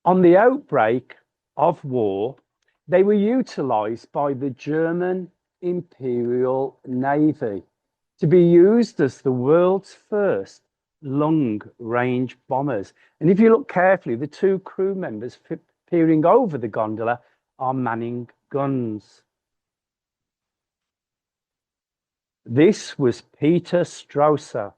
On the outbreak of war, they were utilized by the German Imperial Navy to be used as the world's first long-range bombers. And if you look carefully, the two crew members peering over the gondola are manning guns. This was Peter Strausser,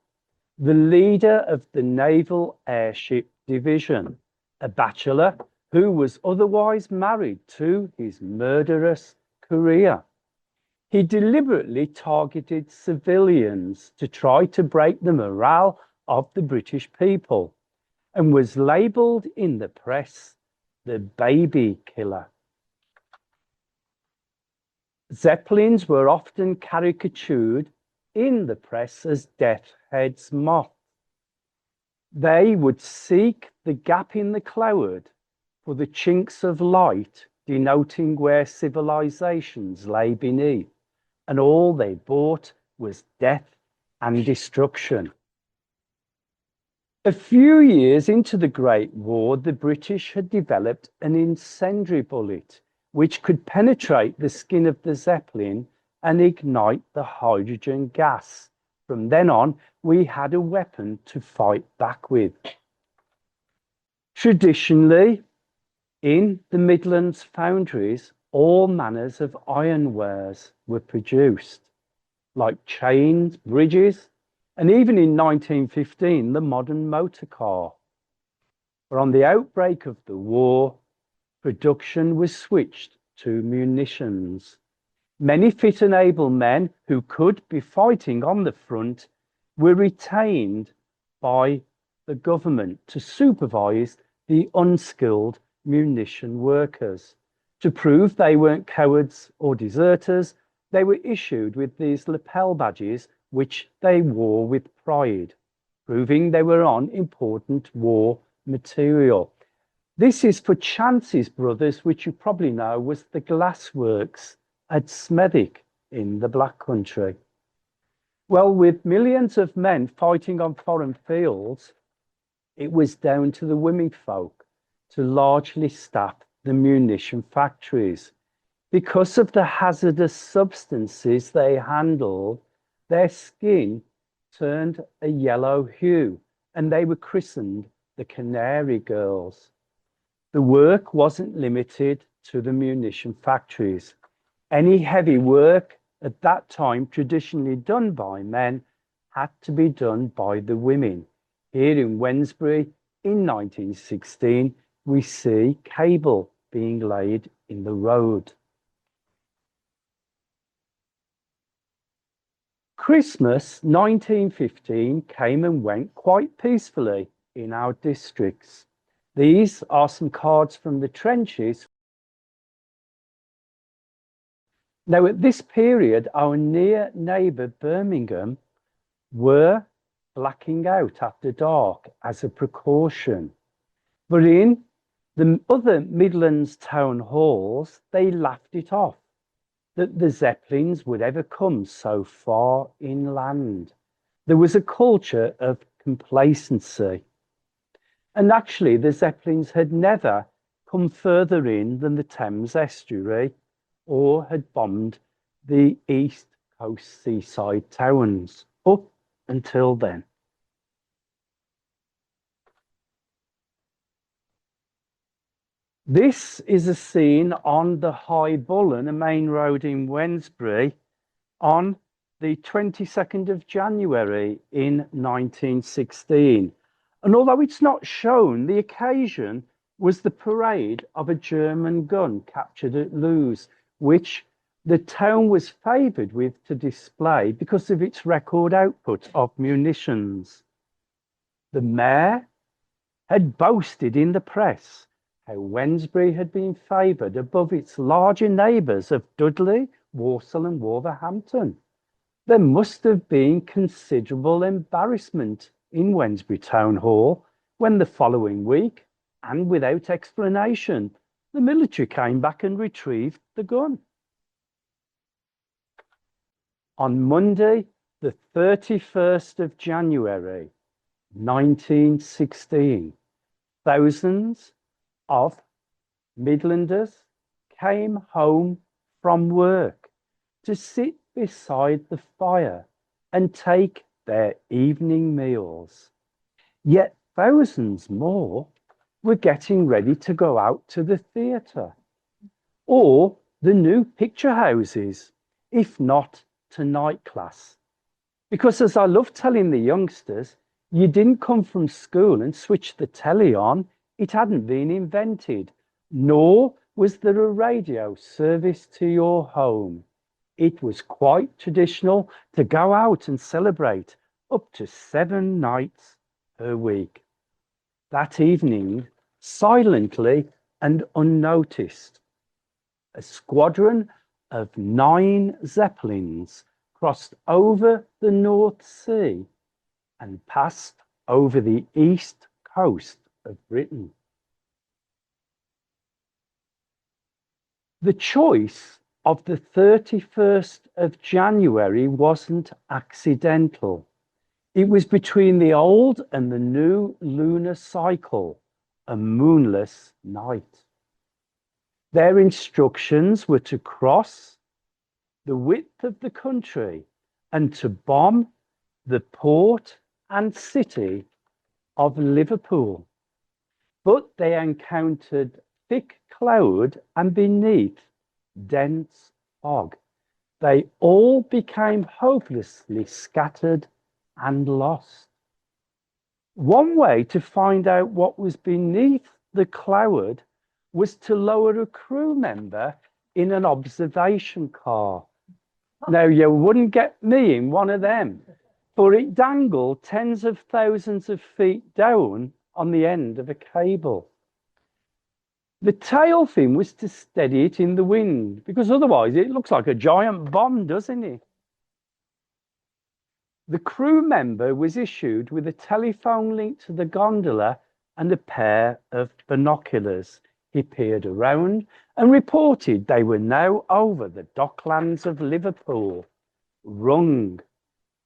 the leader of the Naval Airship Division, a bachelor who was otherwise married to his murderous career. He deliberately targeted civilians to try to break the morale of the British people and was labelled in the press the baby killer. Zeppelins were often caricatured in the press as death's head's moth. They would seek the gap in the cloud for the chinks of light, denoting where civilizations lay beneath, and all they brought was death and destruction. A few years into the Great War, the British had developed an incendiary bullet which could penetrate the skin of the Zeppelin and ignite the hydrogen gas. From then on, we had a weapon to fight back with. Traditionally, in the Midlands foundries, all manners of ironwares were produced, like chains, bridges, and even in 1915, the modern motor car. But on the outbreak of the war, production was switched to munitions. Many fit and able men who could be fighting on the front were retained by the government to supervise the unskilled munition workers. To prove they weren't cowards or deserters, they were issued with these lapel badges, which they wore with pride, proving they were on important war material. This is for Chance's Brothers, which you probably know was the glassworks at Smethwick in the Black Country. Well, with millions of men fighting on foreign fields, it was down to the womenfolk to largely staff the munition factories. Because of the hazardous substances they handled, their skin turned a yellow hue, and they were christened the Canary Girls. The work wasn't limited to the munition factories. Any heavy work at that time traditionally done by men had to be done by the women. Here in Wednesbury in 1916, we see cable being laid in the road. Christmas 1915 came and went quite peacefully in our districts. These are some cards from the trenches. Now, at this period, our near neighbour Birmingham were blacking out after dark as a precaution. But in the other Midlands town halls, they laughed it off that the Zeppelins would ever come so far inland. There was a culture of complacency. And actually, the Zeppelins had never come further in than the Thames estuary or had bombed the East Coast seaside towns up until then. This is a scene on the High Bullen, a main road in Wednesbury, on the 22nd of January in 1916. And although it's not shown, the occasion was the parade of a German gun captured at Lewes, which the town was favoured with to display because of its record output of munitions. The mayor had boasted in the press how Wednesbury had been favoured above its larger neighbours of Dudley, Walsall and Wolverhampton. There must have been considerable embarrassment in Wednesbury Town Hall when the following week, and without explanation, the military came back and retrieved the gun. On Monday, the 31st of January, 1916, thousands of Midlanders came home from work to sit beside the fire and take their evening meals. Yet thousands more were getting ready to go out to the theatre or the new picture houses, if not to night class. Because as I love telling the youngsters, you didn't come from school and switch the telly on. It hadn't been invented, nor was there a radio service to your home. It was quite traditional to go out and celebrate up to 7 nights per week. That evening, silently and unnoticed, a squadron of 9 Zeppelins crossed over the North Sea and passed over the east coast of Britain. The choice of the 31st of January wasn't accidental. It was between the old and the new lunar cycle, a moonless night. Their instructions were to cross the width of the country and to bomb the port and city of Liverpool. But they encountered thick cloud and beneath dense fog. They all became hopelessly scattered and lost. One way to find out what was beneath the cloud was to lower a crew member in an observation car. Now, you wouldn't get me in one of them, for it dangled tens of thousands of feet down on the end of a cable. The tail fin was to steady it in the wind, because otherwise it looks like a giant bomb, doesn't it? The crew member was issued with a telephone link to the gondola and a pair of binoculars. He peered around and reported they were now over the docklands of Liverpool. Wrong.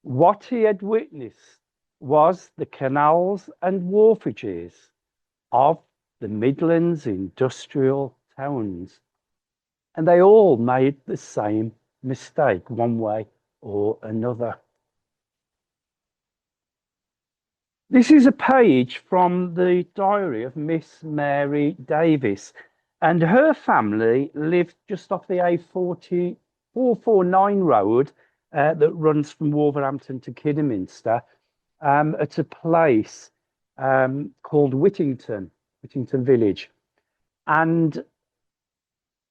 What he had witnessed was the canals and wharfages of the Midlands industrial towns. And they all made the same mistake, one way or another. This is a page from the diary of Miss Mary Davis, and her family lived just off the A40 449 road that runs from Wolverhampton to Kidderminster at a place called Whittington Village. And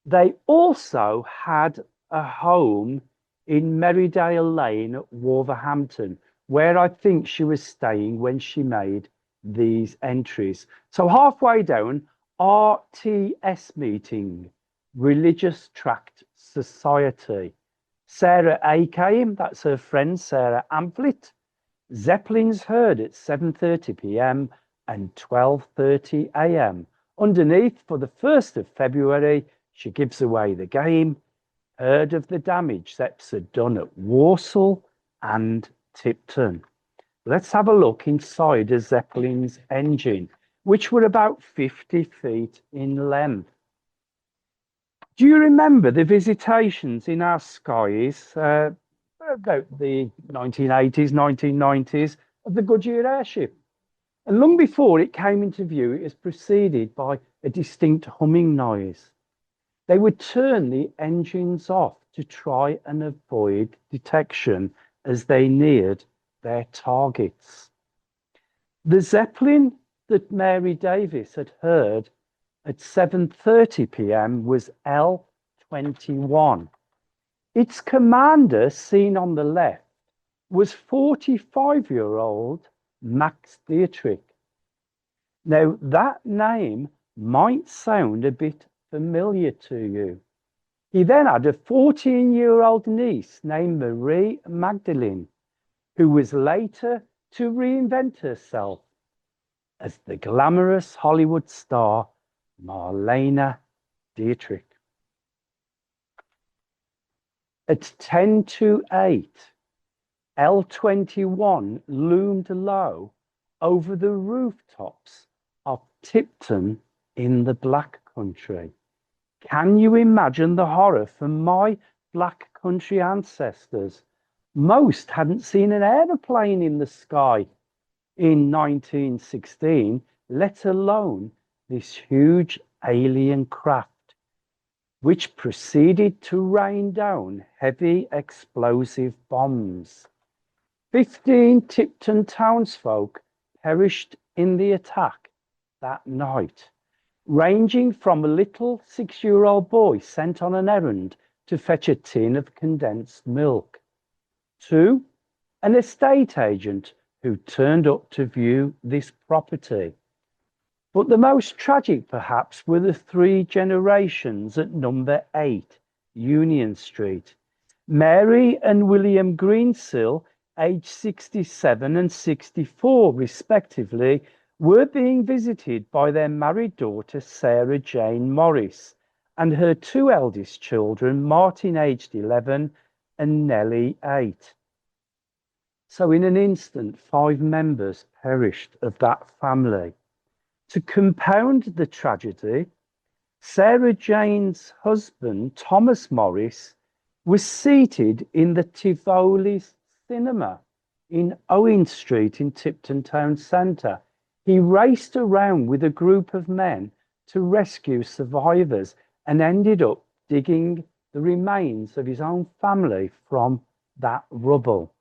they also had a home in Merrydale Lane at Wolverhampton, where I think she was staying when she made these entries. So halfway down, RTS meeting, Religious Tract Society. Sarah A came, that's her friend Sarah Amplit. Zeppelins heard at 7:30 p.m. and 12:30 a.m. Underneath, for the 1st of February, she gives away the game. Heard of the damage Zeps had done at Walsall and Tipton. Let's have a look inside a Zeppelin's engine, which were about 50 feet in length. Do you remember the visitations in our skies about the 1980s, 1990s of the Goodyear airship? And long before it came into view, it was preceded by a distinct humming noise. They would turn the engines off to try and avoid detection as they neared their targets. The Zeppelin that Mary Davis had heard at 7:30 p.m. was L-21. Its commander, seen on the left, was 45-year-old Max Dietrich. Now, that name might sound a bit familiar to you. He then had a 14-year-old niece named Marie Magdalene, who was later to reinvent herself as the glamorous Hollywood star Marlene Dietrich. At 10 to 8, L-21 loomed low over the rooftops of Tipton in the Black Country. Can you imagine the horror for my Black Country ancestors? Most hadn't seen an aeroplane in the sky in 1916, let alone this huge alien craft, which proceeded to rain down heavy explosive bombs. 15 Tipton townsfolk perished in the attack that night, ranging from a little 6-year-old boy sent on an errand to fetch a tin of condensed milk, to an estate agent who turned up to view this property. But the most tragic, perhaps, were the 3 generations at number 8 Union Street. Mary and William Greensill, aged 67 and 64 respectively, were being visited by their married daughter Sarah Jane Morris and her 2 eldest children, Martin, aged 11, and Nellie, 8. So in an instant, 5 members perished of that family. To compound the tragedy, Sarah Jane's husband, Thomas Morris, was seated in the Tivoli Cinema in Owen Street in Tipton Town Centre. He raced around with a group of men to rescue survivors and ended up digging the remains of his own family from that rubble.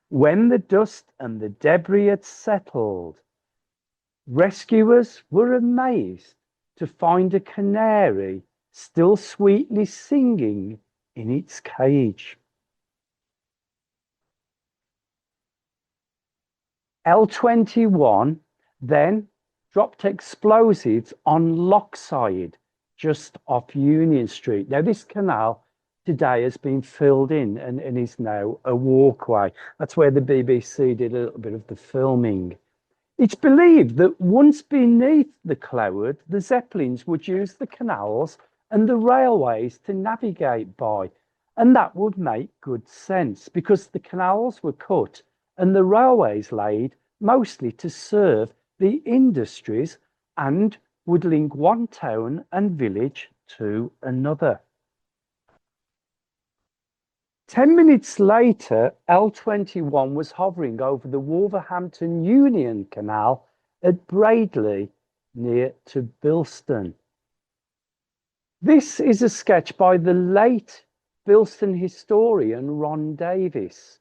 When the dust and the debris had settled, rescuers were amazed to find a canary still sweetly singing in its cage. L21 then dropped explosives on Lockside, just off Union Street. Now, this canal today has been filled in and is now a walkway. That's where the BBC did a little bit of the filming. It's believed that once beneath the cloud, the Zeppelins would use the canals and the railways to navigate by. And that would make good sense because the canals were cut and the railways laid mostly to serve the industries and would link one town and village to another. 10 minutes later, L21 was hovering over the Wolverhampton Union Canal at Braidley, near to Bilston. This is a sketch by the late Bilston historian Ron Davis.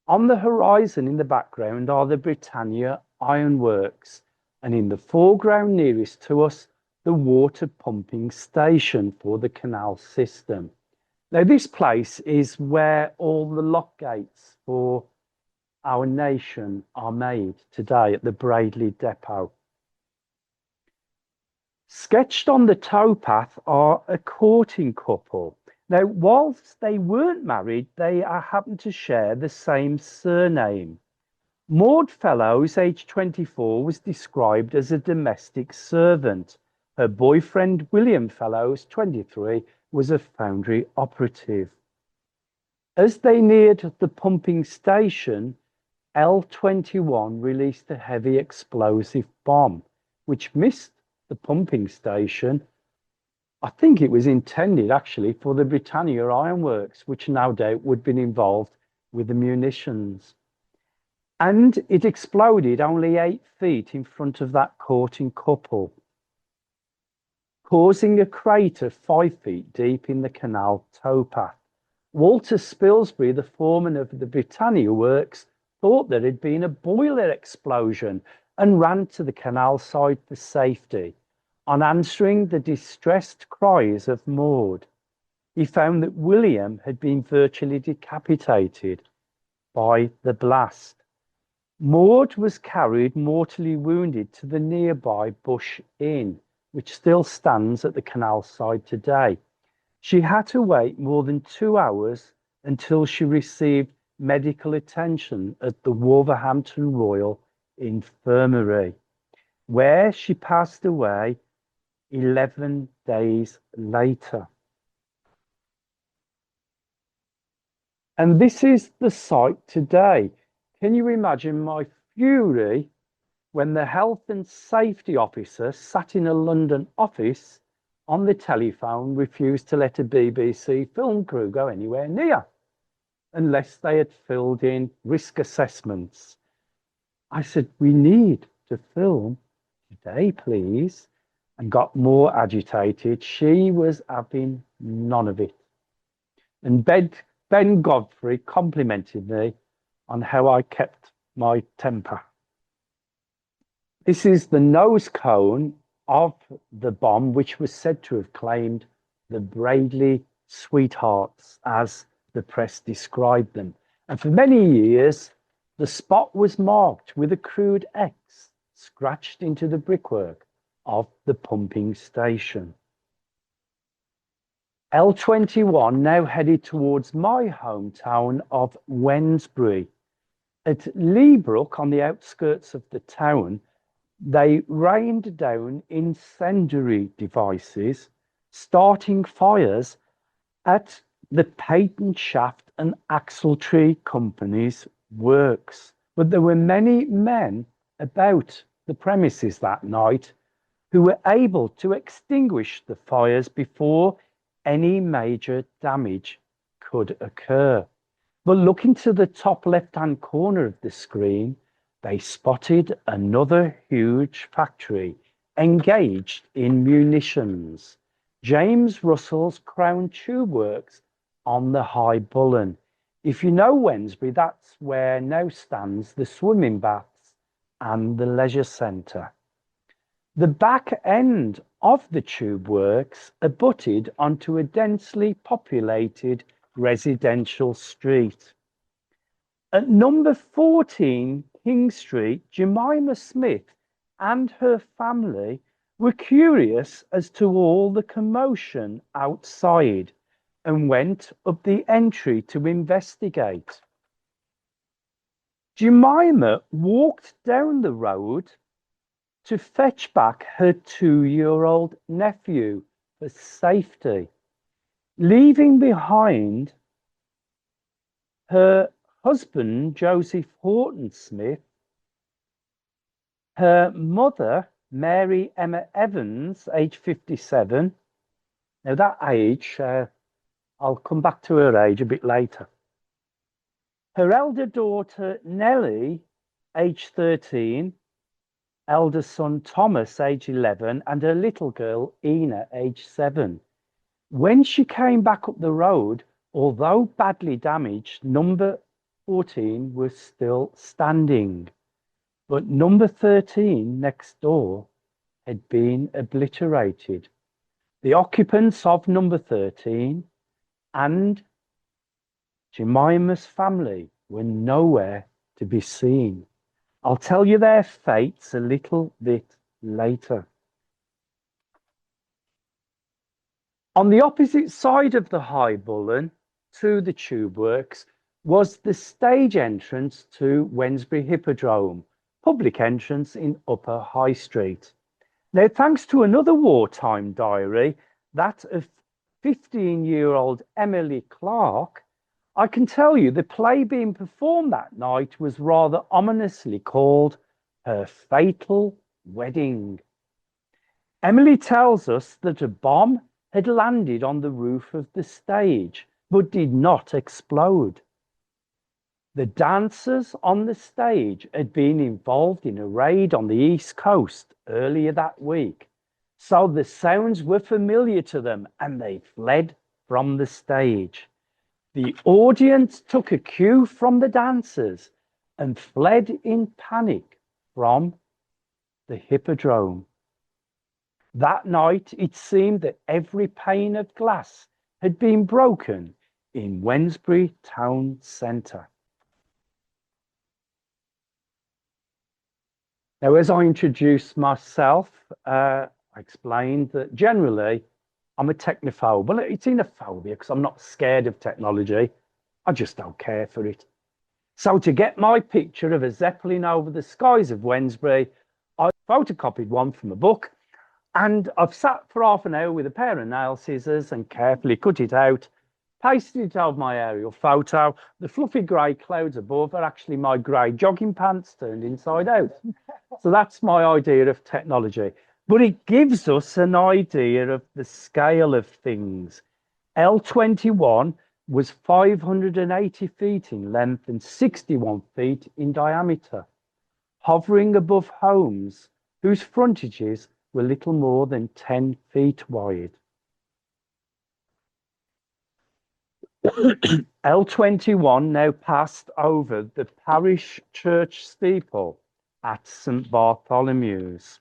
On the horizon in the background are the Britannia Ironworks, and in the foreground nearest to us, the water pumping station for the canal system. Now, this place is where all the lock gates for our nation are made today at the Braidley Depot. Sketched on the towpath are a courting couple. Now, whilst they weren't married, they happen to share the same surname. Maud Fellows, aged 24, was described as a domestic servant. Her boyfriend, William Fellows, 23, was a foundry operative. As they neared the pumping station, L21 released a heavy explosive bomb, which missed the pumping station. I think it was intended actually for the Britannia Ironworks, which no doubt would have been involved with the munitions. And it exploded only 8 feet in front of that courting couple, causing a crater 5 feet deep in the canal towpath. Walter Spilsbury, the foreman of the Britannia Works, thought there had been a boiler explosion and ran to the canal side for safety. On answering the distressed cries of Maud, he found that William had been virtually decapitated by the blast. Maud was carried mortally wounded to the nearby Bush Inn, which still stands at the canal side today. She had to wait more than 2 hours until she received medical attention at the Wolverhampton Royal Infirmary, where she passed away 11 days later. And this is the site today. Can you imagine my fury when the health and safety officer sat in a London office on the telephone refused to let a BBC film crew go anywhere near unless they had filled in risk assessments. I said, "We need to film today, please," and got more agitated. She was having none of it. And Ben Godfrey complimented me on how I kept my temper. This is the nose cone of the bomb, which was said to have claimed the Bradley sweethearts, as the press described them. And for many years, the spot was marked with a crude X scratched into the brickwork of the pumping station. L21 now headed towards my hometown of Wednesbury. At Leabrook, on the outskirts of the town, they rained down incendiary devices, starting fires at the Patent Shaft and Axletree Company's works. But there were many men about the premises that night who were able to extinguish the fires before any major damage could occur. But looking to the top left-hand corner of the screen, they spotted another huge factory engaged in munitions, James Russell's Crown Tube Works on the High Bullen. If you know Wednesbury, that's where now stands the swimming baths and the leisure centre. The back end of the tube works abutted onto a densely populated residential street. At number 14 King Street, Jemima Smith and her family were curious as to all the commotion outside and went up the entry to investigate. Jemima walked down the road to fetch back her 2-year-old nephew for safety, leaving behind her husband, Joseph Horton Smith, her mother, Mary Emma Evans, age 57. Now that age, I'll come back to her age a bit later. Her elder daughter, Nellie, age 13, elder son, Thomas, age 11, and her little girl, Ina, age 7. When she came back up the road, although badly damaged, number 14 was still standing, but number 13 next door had been obliterated. The occupants of number 13 and Jemima's family were nowhere to be seen. I'll tell you their fates a little bit later. On the opposite side of the High Bullen to the tube works was the stage entrance to Wednesbury Hippodrome, public entrance in Upper High Street. Now, thanks to another wartime diary, that of 15-year-old Emily Clark, I can tell you the play being performed that night was rather ominously called Her Fatal Wedding. Emily tells us that a bomb had landed on the roof of the stage, but did not explode. The dancers on the stage had been involved in a raid on the East Coast earlier that week, so the sounds were familiar to them and they fled from the stage. The audience took a cue from the dancers and fled in panic from the Hippodrome. That night, it seemed that every pane of glass had been broken in Wednesbury town centre. Now, as I introduced myself, I explained that generally I'm a technophobe. Well, it's in a phobia because I'm not scared of technology. I just don't care for it. So to get my picture of a Zeppelin over the skies of Wednesbury, I photocopied one from a book, and I've sat for half an hour with a pair of nail scissors and carefully cut it out pasted it over my aerial photo. The fluffy grey clouds above are actually my grey jogging pants turned inside out. So that's my idea of technology. But it gives us an idea of the scale of things. L21 was 580 feet in length and 61 feet in diameter, hovering above homes whose frontages were little more than 10 feet wide. L21 now passed over the parish church steeple at St Bartholomew's.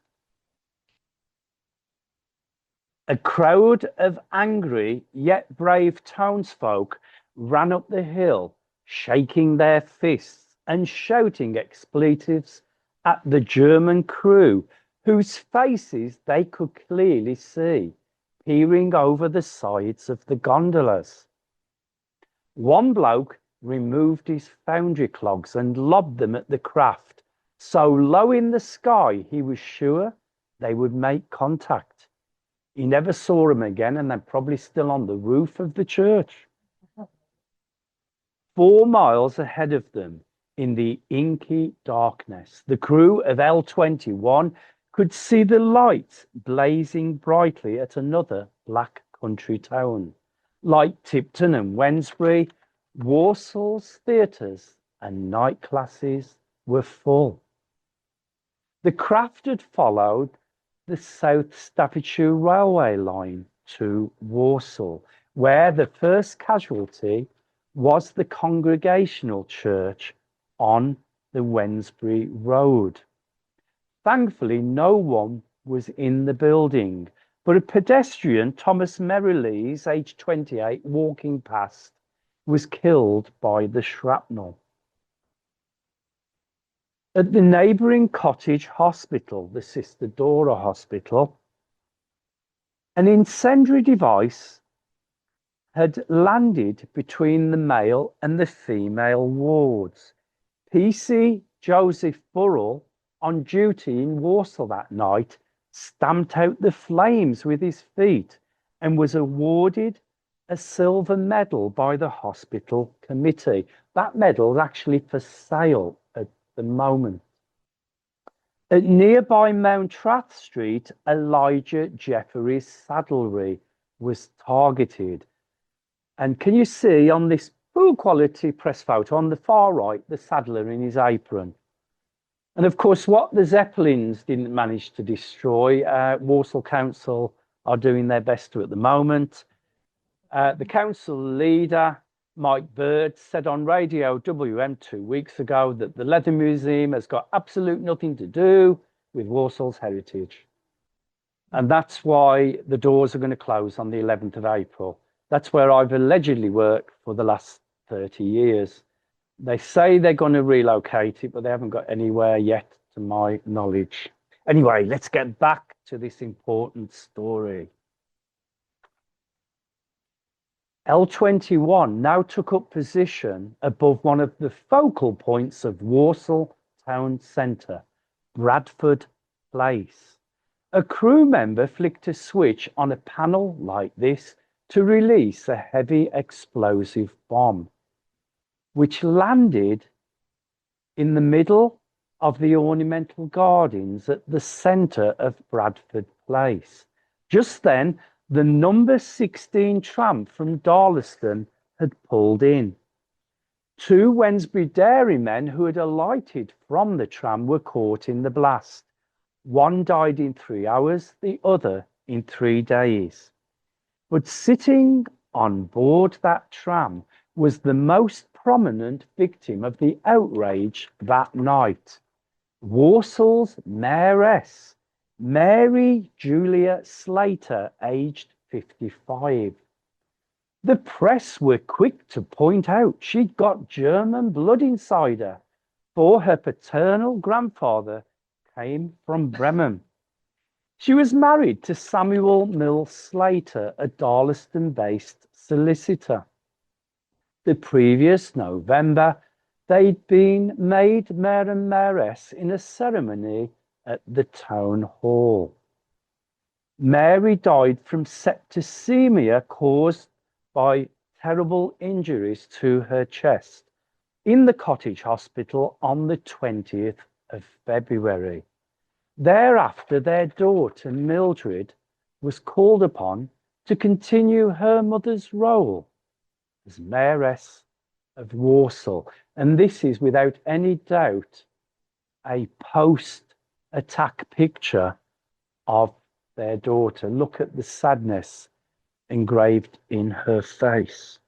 A crowd of angry yet brave townsfolk ran up the hill, shaking their fists and shouting expletives at the German crew, whose faces they could clearly see, peering over the sides of the gondolas. One bloke removed his foundry clogs and lobbed them at the craft, so low in the sky he was sure they would make contact. He never saw them again, and they're probably still on the roof of the church. 4 miles ahead of them, in the inky darkness, the crew of L21 could see the lights blazing brightly at another black country town. Like Tipton and Wednesbury, Warsaw's theatres and night classes were full. The craft had followed the South Staffordshire Railway line to Warsaw, where the first casualty was the Congregational Church on the Wednesbury Road. Thankfully, no one was in the building, but a pedestrian, Thomas Merrilees, aged 28, walking past, was killed by the shrapnel. At the neighbouring cottage hospital, the Sister Dora Hospital, an incendiary device had landed between the male and the female wards. PC Joseph Burrell, on duty in Warsaw that night, stamped out the flames with his feet and was awarded a silver medal by the hospital committee. That medal is actually for sale at the moment. At nearby Mountrath Street, Elijah Jefferies' saddlery was targeted. And can you see on this poor quality press photo on the far right, the saddler in his apron? And of course, what the Zeppelins didn't manage to destroy, Walsall Council are doing their best to at the moment. The council leader, Mike Bird, said on Radio WM 2 weeks ago that the Leather Museum has got absolute nothing to do with Warsaw's heritage. And that's why the doors are going to close on the 11th of April. That's where I've allegedly worked for the last 30 years. They say they're going to relocate it, but they haven't got anywhere yet, to my knowledge. Anyway, let's get back to this important story. L21 now took up position above one of the focal points of Walsall town centre, Bradford Place. A crew member flicked a switch on a panel like this to release a heavy explosive bomb, which landed in the middle of the ornamental gardens at the centre of Bradford Place. Just then, the number 16 tram from Darlaston had pulled in. 2 Wednesbury dairymen who had alighted from the tram were caught in the blast. One died in 3 hours, the other in 3 days. But sitting on board that tram was the most prominent victim of the outrage that night, Warsaw's mayoress, Mary Julia Slater, aged 55. The press were quick to point out she'd got German blood inside her, for her paternal grandfather came from Bremen. She was married to Samuel Mill Slater, a Darlaston-based solicitor. The previous November, they'd been made mayor and mayoress in a ceremony at the town hall. Mary died from septicemia caused by terrible injuries to her chest in the cottage hospital on the 20th of February. Thereafter, their daughter, Mildred, was called upon to continue her mother's role as Mayoress of Warsaw. And this is without any doubt a post-attack picture of their daughter. Look at the sadness engraved in her face.